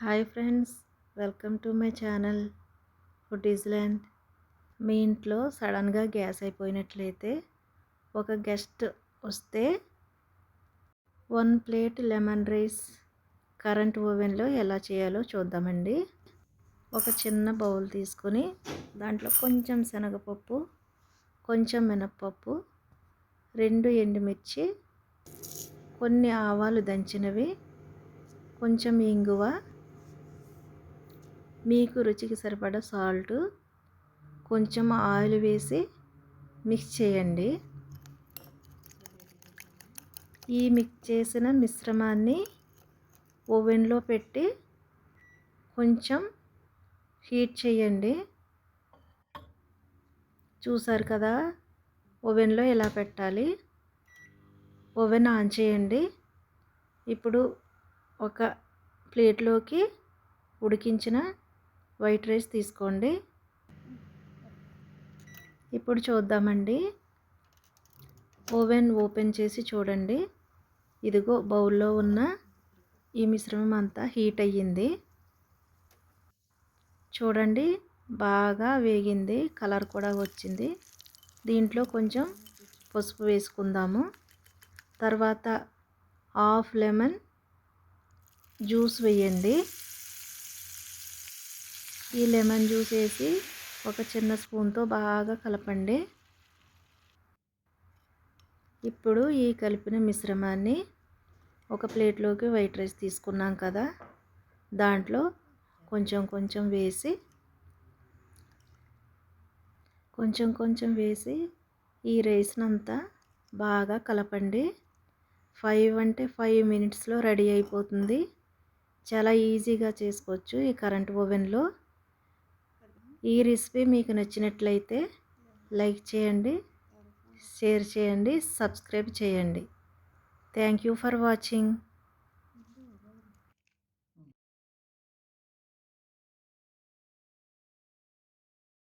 Hi friends, welcome to my channel Foodiesland. మీ ఇంట్లో సడన్గా గ్యాస్ అయిపోయినట్లయితే ఒక గెస్ట్ వస్తే 1 ప్లేట్ లెమన్ రైస్ కరెంట్ ఓవెన్లో ఎలా చేయాలో చూద్దామండి. ఒక చిన్న బౌల్ తీసుకొని దాంట్లో కొంచెం శనగపప్పు, కొంచెం మినప్పప్పు, 2 ఎండుమిర్చి, కొన్ని ఆవాలు దంచినవి, కొంచెం ఇంగువ, మీకు రుచికి సరిపడా సాల్ట్, కొంచెం ఆయిల్ వేసి మిక్స్ చేయండి. ఈ మిక్స్ చేసిన మిశ్రమాన్ని ఓవెన్లో పెట్టి కొంచెం హీట్ చేయండి. చూసారు కదా, ఓవెన్లో ఎలా పెట్టాలి. ఓవెన్ ఆన్ చేయండి. ఇప్పుడు ఒక ప్లేట్లోకి ఉడికించిన వైట్ రైస్ తీసుకోండి. ఇప్పుడు చూద్దామండి. ఓవెన్ ఓపెన్ చేసి చూడండి. ఇదిగో బౌల్లో ఉన్న ఈ మిశ్రమం అంతా హీట్ అయ్యింది. చూడండి, బాగా వేగింది, కలర్ కూడా వచ్చింది. దీంట్లో కొంచెం పసుపు వేసుకుందాము. తర్వాత హాఫ్ లెమన్ జ్యూస్ వేయండి. ఈ లెమన్ జ్యూస్ వేసి ఒక చిన్న స్పూన్తో బాగా కలపండి. ఇప్పుడు ఈ కలిపిన మిశ్రమాన్ని ఒక ప్లేట్లోకి వైట్ రైస్ తీసుకున్నాం కదా, దాంట్లో కొంచెం కొంచెం వేసి ఈ రైస్నంతా బాగా కలపండి. 5 మినిట్స్లో రెడీ అయిపోతుంది. చాలా ఈజీగా చేసుకోవచ్చు ఈ కరెంట్ ఓవెన్లో. ఈ రెసిపీ మీకు నచ్చినట్లయితే లైక్ చేయండి, షేర్ చేయండి, సబ్స్క్రైబ్ చేయండి. Thank you for watching.